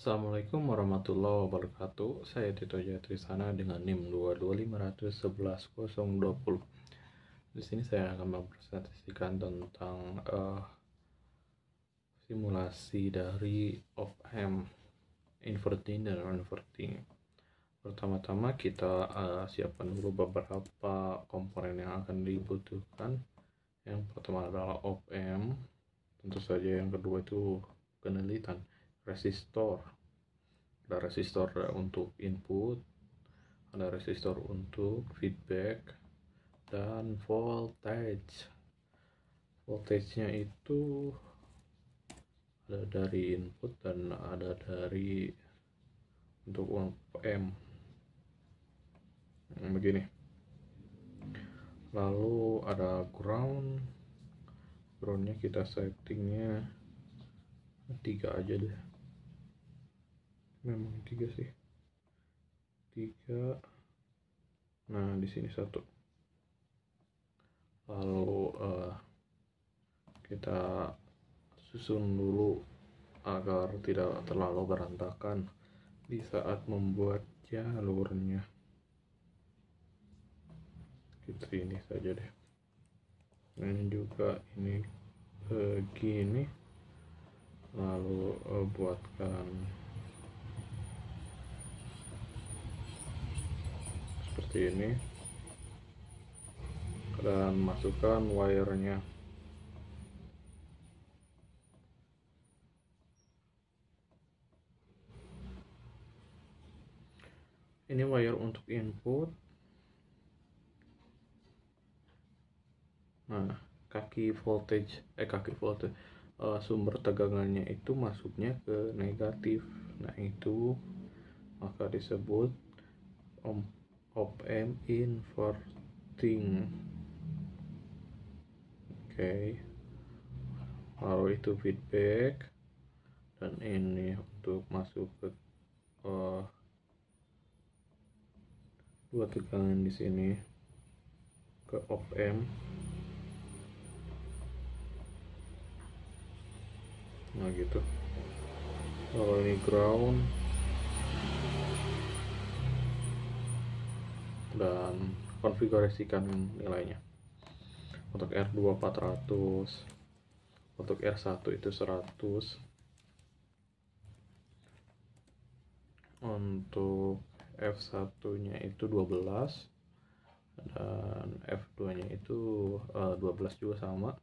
Assalamualaikum warahmatullahi wabarakatuh. Saya Tito Jatrisana dengan NIM 225111020. Di sini saya akan mempresentasikan tentang simulasi dari op-amp inverting dan non-inverting. Pertama-tama kita siapkan dulu beberapa komponen yang akan dibutuhkan. Yang pertama adalah op-amp, tentu saja. Yang kedua itu penelitian resistor. Ada resistor untuk input, ada resistor untuk feedback, dan voltage. Voltage-nya itu ada dari input dan ada dari untuk op-amp begini. Lalu ada groundnya kita settingnya 3 aja deh, memang 3 sih, 3. Nah di sini 1. Lalu kita susun dulu agar tidak terlalu berantakan di saat membuat jalurnya. Kita ini saja deh, ini juga ini begini. Lalu buatkan seperti ini dan masukkan wire-nya. Ini wire untuk input. Nah, kaki voltage sumber tegangannya itu masuknya ke negatif. Nah, itu maka disebut op-amp inverting. Oke. Lalu itu feedback, dan ini untuk masuk ke dua tegangan di sini ke op-amp. Nah gitu. Kalau ini ground, dan konfigurasikan nilainya. Untuk R2 400, untuk R1 itu 100, untuk F1 nya itu 12, dan F2 nya itu 12 juga sama.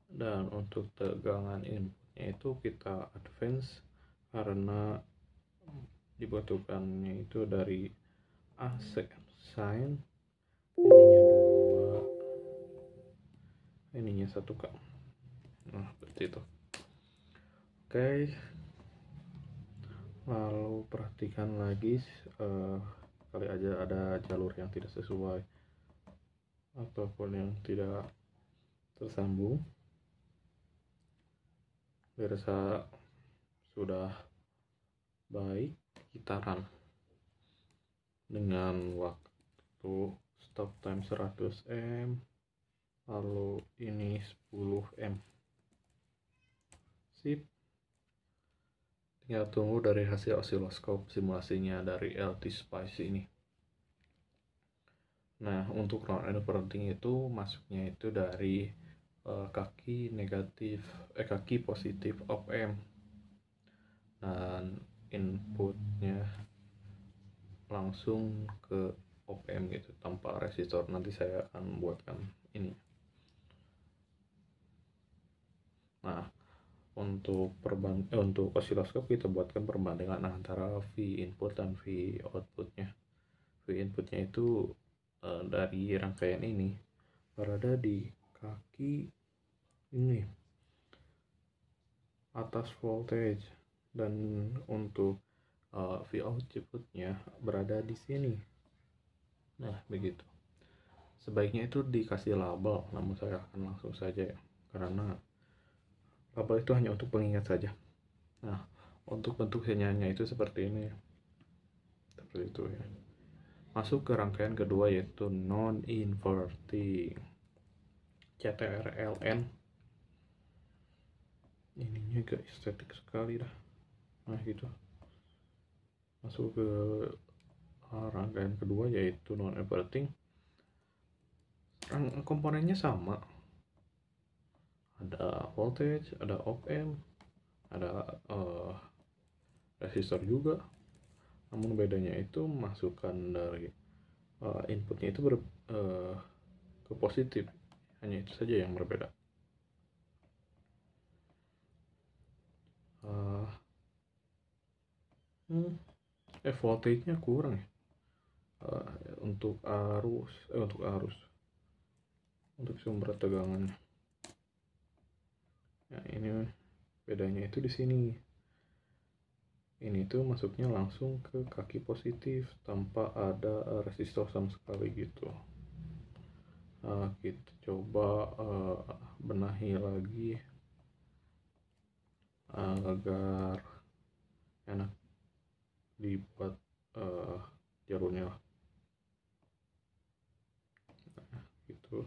Dan untuk tegangan inputnya itu kita advance karena dibutuhkannya itu dari AC sign, ininya 2, ininya 1K. Nah seperti itu. Oke, lalu perhatikan lagi kali aja ada jalur yang tidak sesuai ataupun yang tidak tersambung. Biasa sudah baik, kita run dengan waktu stop time 100M, lalu ini 10M. Sip. Tinggal tunggu dari hasil osiloskop simulasinya dari LT Spice ini. Nah, untuk non-inverting itu masuknya itu dari kaki positif op-amp, dan inputnya langsung ke op-amp gitu tanpa resistor. Nanti saya akan buatkan ini. Nah, untuk osiloskop kita buatkan perbandingan antara V input dan V outputnya. V inputnya itu dari rangkaian ini berada di kaki ini atas voltage, dan untuk V outputnya berada di sini. Nah begitu. Sebaiknya itu dikasih label, namun saya akan langsung saja ya, karena label itu hanya untuk pengingat saja. Nah, untuk bentuk sinyalnya itu seperti ini, seperti itu ya. Masuk ke rangkaian kedua yaitu non-inverting, CTRLN. Ininya agak estetik sekali dah. Nah gitu, masuk ke rangkaian kedua yaitu non inverting. Komponennya sama, ada voltage, ada op amp, ada resistor juga, namun bedanya itu masukan dari inputnya itu ke positif, hanya itu saja yang berbeda. Voltage-nya kurang ya, untuk untuk sumber tegangannya. Nah, ini bedanya itu di sini. Ini tuh masuknya langsung ke kaki positif tanpa ada resistor sama sekali gitu. Kita coba benahi lagi agar enak dibuat jalurnya lah. Nah, gitu.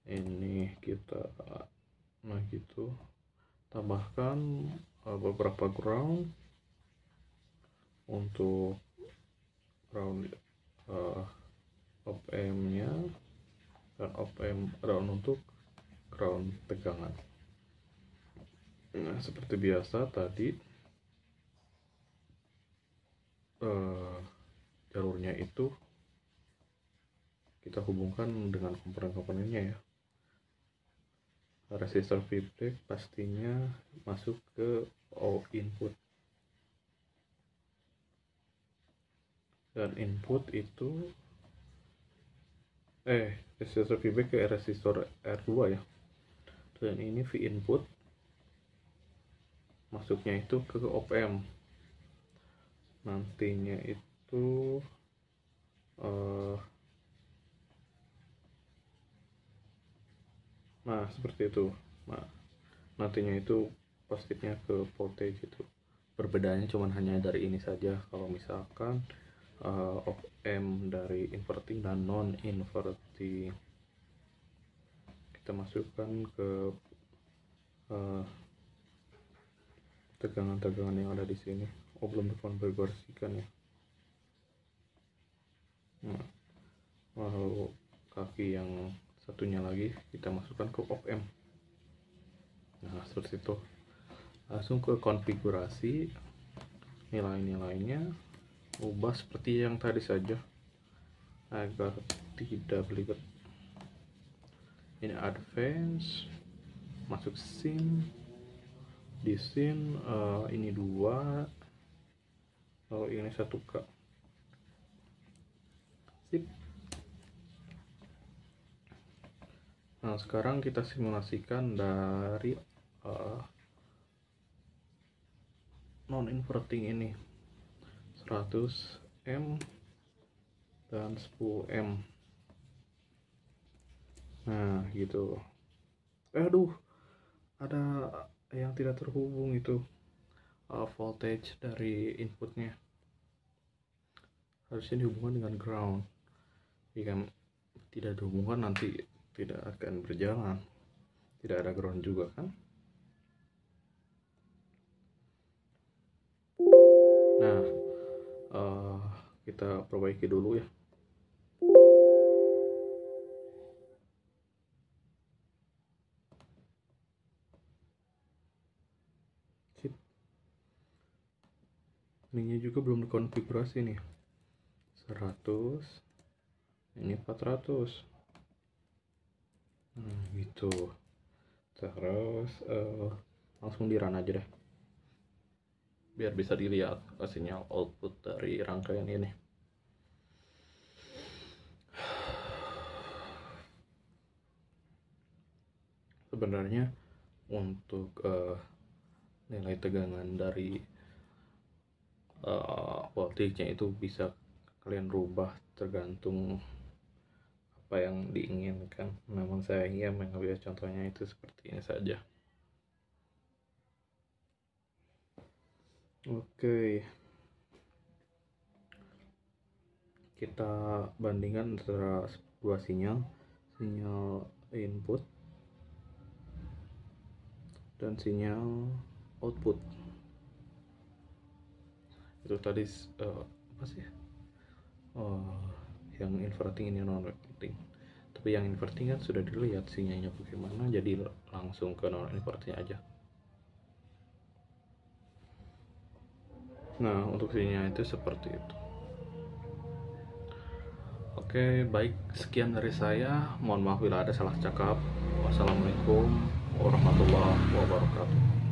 Ini kita gitu, tambahkan beberapa ground untuk ground op amp nya dan op amp ground untuk ground tegangan. Nah, seperti biasa tadi jalurnya itu kita hubungkan dengan komponen-komponennya ya. Resistor feedback pastinya masuk ke input, dan input itu resistor feedback ke resistor R2 ya, dan ini V input masuknya itu ke op amp, nantinya itu nah seperti itu. Nah, nantinya itu positifnya ke voltage itu. Perbedaannya cuma hanya dari ini saja. Kalau misalkan op amp dari inverting dan non inverting kita masukkan ke tegangan-tegangan yang ada di sini. Belum dikonfigurasikan ya. Nah, lalu kaki yang satunya lagi kita masukkan ke op amp. Nah, seperti itu. Langsung ke konfigurasi, nilai-nilainya ubah seperti yang tadi saja agar tidak belibet. Ini advance, masuk scene, di scene ini 2, lalu ini 1K. Sip. Nah, sekarang kita simulasikan dari non inverting ini 100M dan 10M. Nah gitu. Aduh, ada yang tidak terhubung itu voltage dari inputnya, harusnya dihubungkan dengan ground. Jika tidak dihubungkan nanti tidak akan berjalan, tidak ada ground juga kan. Nah, kita perbaiki dulu ya. Sip. Ininya juga belum dikonfigurasi nih. 100, ini 400. Gitu. Terus langsung di run aja deh, biar bisa dilihat sinyal output dari rangkaian ini. Sebenarnya untuk nilai tegangan dari voltage-nya itu bisa kalian rubah tergantung apa yang diinginkan. Namun saya ingin mengambil contohnya itu seperti ini saja. Oke, kita bandingkan antara dua sinyal input dan sinyal output. Itu tadi apa sih, yang inverting ini non inverting. Tapi yang inverting kan sudah dilihat sinyalnya bagaimana, jadi langsung ke non inverting aja. Nah, untuk sinyal itu seperti itu. Oke, baik, sekian dari saya. Mohon maaf bila ada salah cakap. Wassalamualaikum warahmatullahi wabarakatuh.